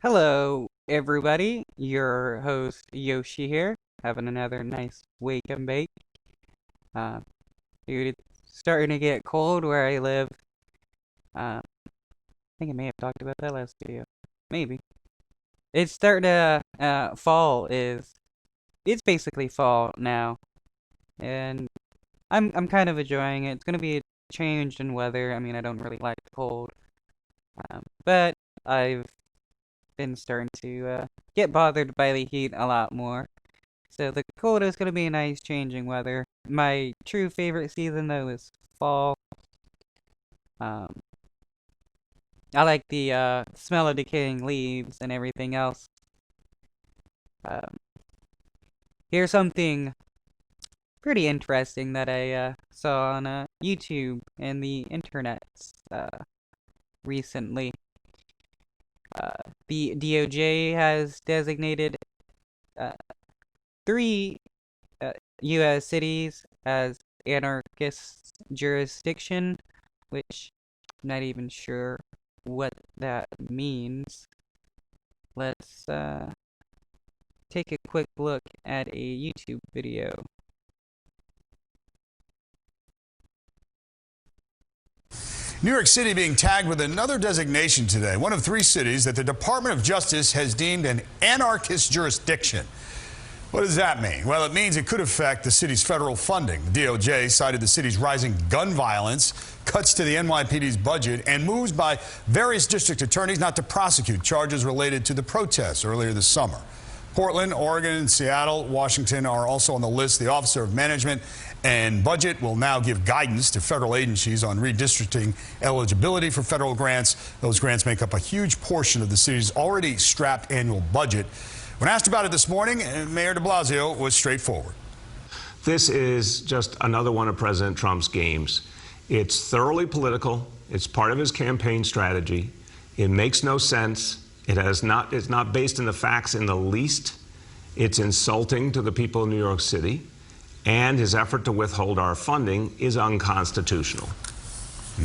Hello, everybody. Your host Yoshi here, having another nice wake and bake. Uh, Dude, it's starting to get cold where I live. I think I may have talked about that last video. Maybe. It's starting to fall is it's basically fall now, and I'm kind of enjoying it. It's gonna be a change in weather. I mean, I don't really like the cold, but I've been starting to get bothered by the heat a lot more. So the cold is going to be a nice changing weather. My true favorite season though is fall. Um, I like the smell of decaying leaves and everything else. Um, Here's something pretty interesting that I saw on YouTube and the internet recently. The DOJ has designated uh, three U.S. cities as anarchist jurisdiction, which I'm not even sure what that means. Let's take a quick look at a YouTube video. New York City being tagged with another designation today, one of three cities that the Department of Justice has deemed an anarchist jurisdiction. What does that mean? Well, it means it could affect the city's federal funding. The DOJ cited the city's rising gun violence, cuts to the NYPD's budget, and moves by various district attorneys not to prosecute charges related to the protests earlier this summer. Portland, Oregon, Seattle, Washington are also on the list. The Office of Management and Budget will now give guidance to federal agencies on redistricting eligibility for federal grants. Those grants make up a huge portion of the city's already strapped annual budget. When asked about it this morning, Mayor de Blasio was straightforward. This is just another one of President Trump's games. It's thoroughly political. It's part of his campaign strategy. It makes no sense. It's not based in the facts in the least. It's insulting to the people of New York City. And his effort to withhold our funding is unconstitutional.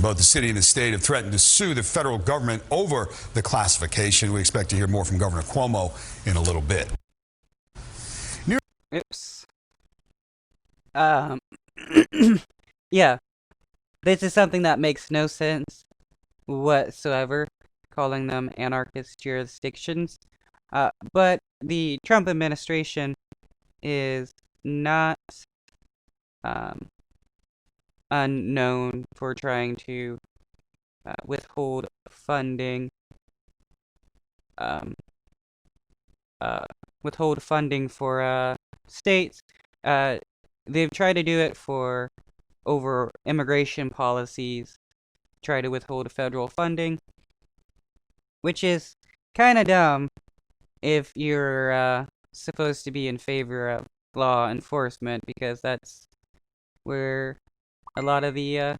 Both the city and the state have threatened to sue the federal government over the classification. We expect to hear more from Governor Cuomo in a little bit. Oops. Um, yeah, this is something that makes no sense whatsoever, calling them anarchist jurisdictions. But the Trump administration is not um, unknown for trying to withhold funding, um, withhold funding for states. They've tried to do it for over immigration policies, try to withhold federal funding, which is kind of dumb if you're supposed to be in favor of law enforcement, because that's where a lot of the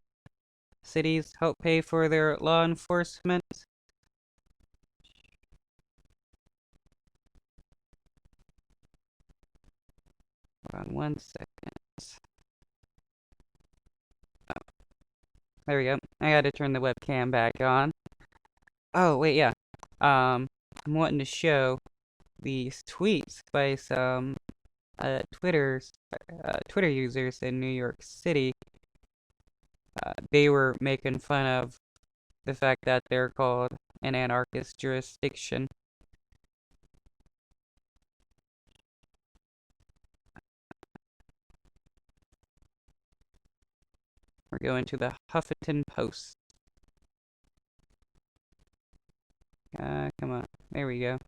cities help pay for their law enforcement. Hold on one second. Oh, there we go. I gotta turn the webcam back on. Oh, wait, yeah. I'm wanting to show these tweets by some Twitter users in New York City. They were making fun of the fact that they're called an anarchist jurisdiction. We're going to the Huffington Post. Come on. There we go.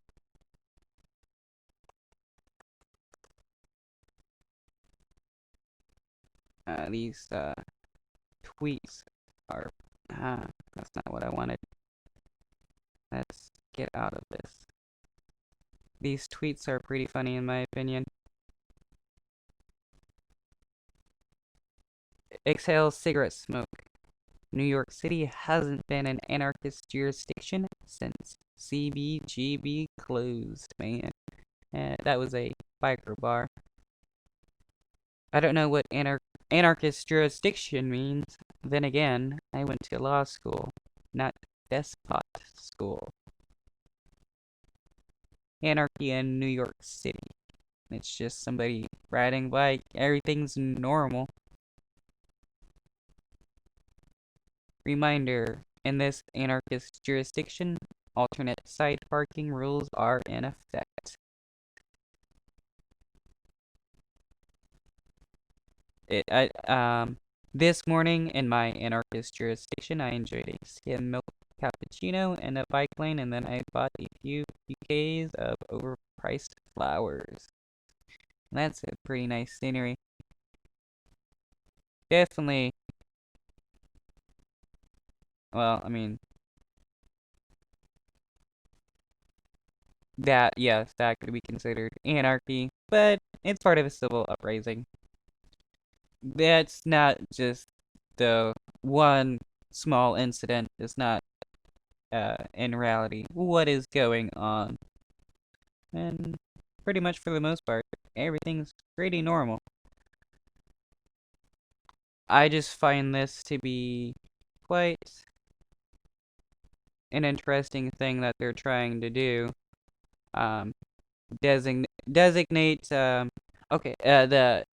These tweets are... that's not what I wanted. Let's get out of this. These tweets are pretty funny in my opinion. Exhale cigarette smoke. New York City hasn't been an anarchist jurisdiction since CBGB closed, man. That was a biker bar. I don't know what anarchist jurisdiction means. Then again, I went to law school, not despot school. anarchy in New York City. It's just somebody riding a bike. Everything's normal. Reminder, in this anarchist jurisdiction, alternate side parking rules are in effect. This morning in my anarchist jurisdiction, I enjoyed a skim milk cappuccino in a bike lane, and then I bought a few bouquets of overpriced flowers. And that's a pretty nice scenery. Definitely, well, I mean, that, yes, that could be considered anarchy, but it's part of a civil uprising. That's not just the one small incident. It's not, in reality, what is going on. And pretty much for the most part, everything's pretty normal. I just find this to be quite an interesting thing that they're trying to do. Um, designate, okay,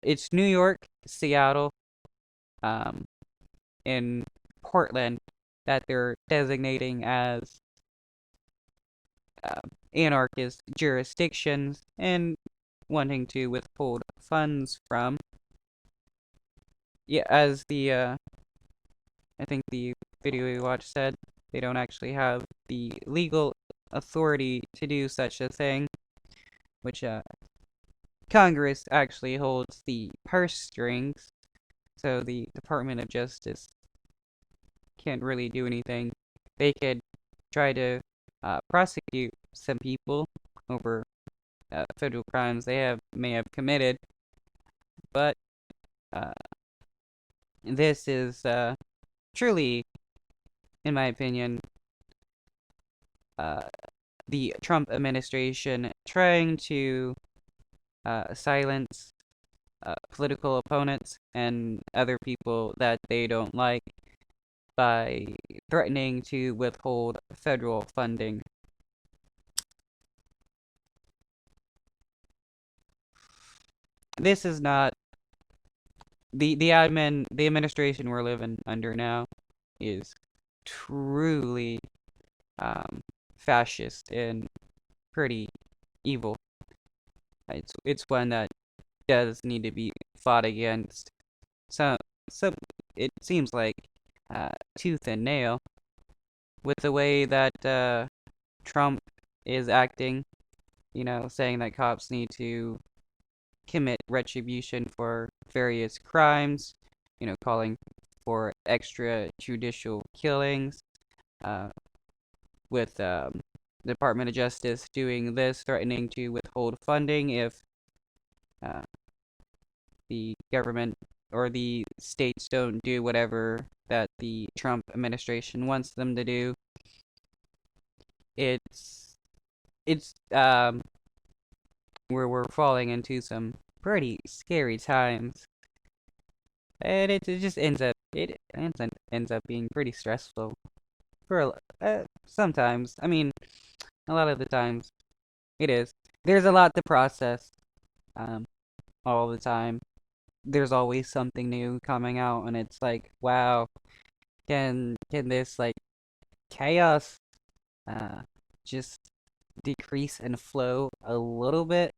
it's New York, Seattle, um, in Portland that they're designating as anarchist jurisdictions and wanting to withhold funds from. Yeah, as I think the video we watched said, they don't actually have the legal authority to do such a thing, which Congress actually holds the purse strings, so the Department of Justice can't really do anything. They could try to prosecute some people over federal crimes they may have committed, but uh, this is truly, in my opinion, uh, the Trump administration trying to silence political opponents and other people that they don't like by threatening to withhold federal funding. This is not the administration we're living under now is truly fascist and pretty evil. It's one that does need to be fought against. So it seems like tooth and nail with the way that Trump is acting. You know, saying that cops need to commit retribution for various crimes. You know, calling for extrajudicial killings. Uh, with the Department of Justice doing this, threatening to withhold funding if uh, the government or the states don't do whatever that the Trump administration wants them to do. It's where we're falling into some pretty scary times, and it just ends up being pretty stressful for sometimes. I mean, a lot of the times it is. There's a lot to process um all the time. There's always something new coming out, and it's like, wow, can this like chaos uh just decrease and flow a little bit?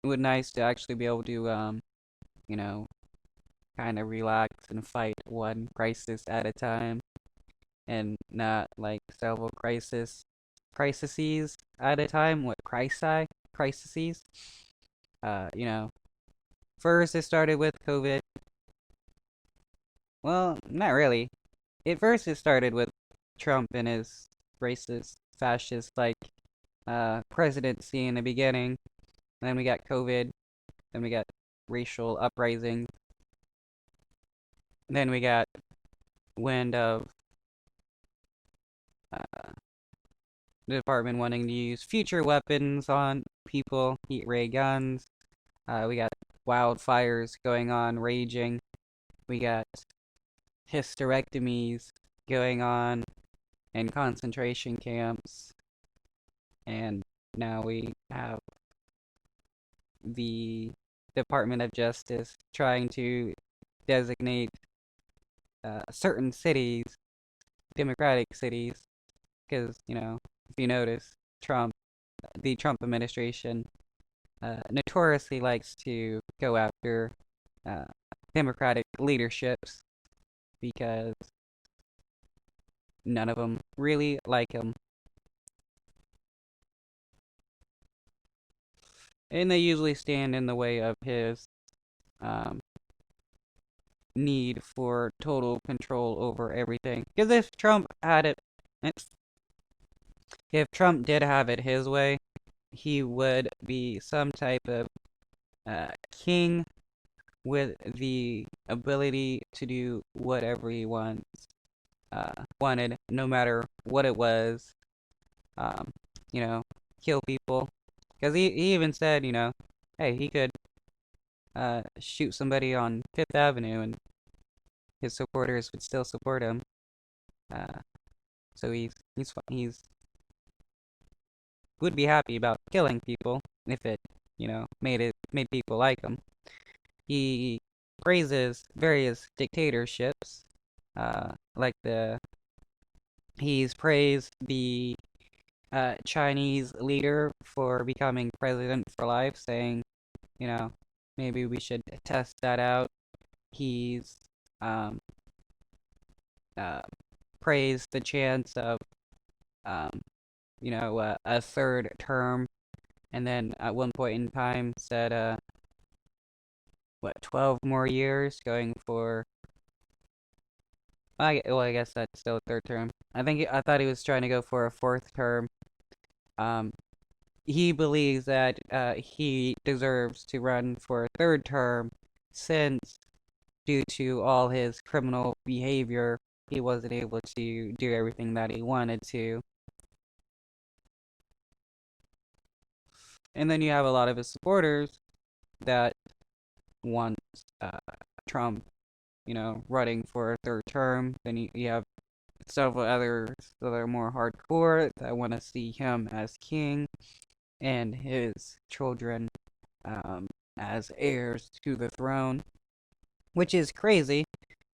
It would nice to actually be able to you know, kind of relax and fight one crisis at a time and not like several crises at a time. What crises? You know, first it started with COVID. Well, not really. It started with Trump and his racist, fascist like presidency in the beginning. Then we got COVID. Then we got racial uprising. Then we got wind of uh, the department wanting to use future weapons on people, heat ray guns. We got wildfires going on, raging. We got hysterectomies going on in concentration camps, and now we have the Department of Justice trying to designate certain cities democratic cities because, if you notice, Trump, the Trump administration, notoriously likes to go after uh, democratic leaderships because none of them really like him. And they usually stand in the way of his um, need for total control over everything. Because if Trump did have it his way, he would be some type of king with the ability to do whatever he wanted, no matter what it was. Um, you know, kill people. Because he even said, hey, he could shoot somebody on Fifth Avenue and his supporters would still support him. Uh, so he's would be happy about killing people if it, made people like him. He praises various dictatorships, like he's praised the Chinese leader for becoming president for life, saying, you know, maybe we should test that out. He's um, uh, praised the chance of, um, a third term, and then at one point in time said, 12 more years, going for. I guess that's still a third term. I thought he was trying to go for a fourth term. Um, he believes that he deserves to run for a third term since, due to all his criminal behavior, he wasn't able to do everything that he wanted to. And then you have a lot of his supporters that want Trump, running for a third term. Then you have several others that are more hardcore that want to see him as king and his children um, as heirs to the throne, which is crazy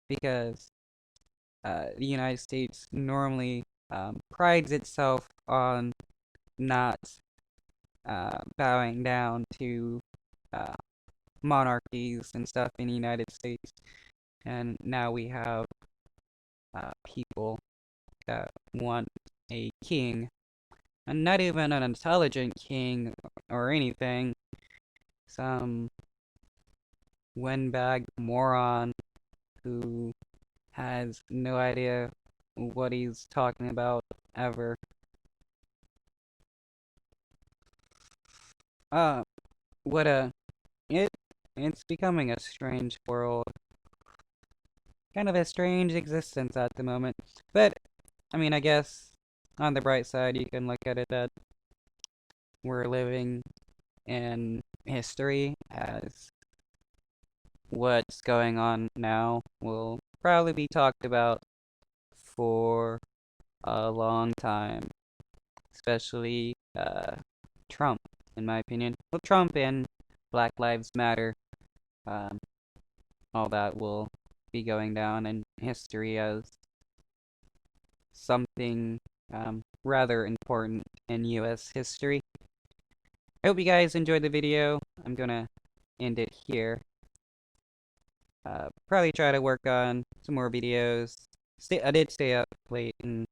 because the United States normally prides itself on not bowing down to uh, monarchies and stuff in the United States. And now we have people that want a king, and not even an intelligent king or anything. Some windbag moron who has no idea what he's talking about ever. Uh, what a it it's becoming a strange world, kind of a strange existence at the moment. But I mean, I guess on the bright side, you can look at it that we're living in history, as what's going on now will probably be talked about for a long time, especially Trump, in my opinion. Well, Trump and Black Lives Matter, um, all that will be going down in history as something rather important in US history. I hope you guys enjoyed the video. I'm gonna end it here. Probably try to work on some more videos. I did stay up late and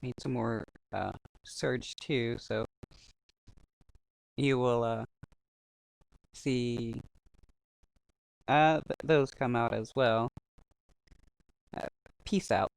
made some more Surge 2, so you will see those come out as well. Uh, Peace out.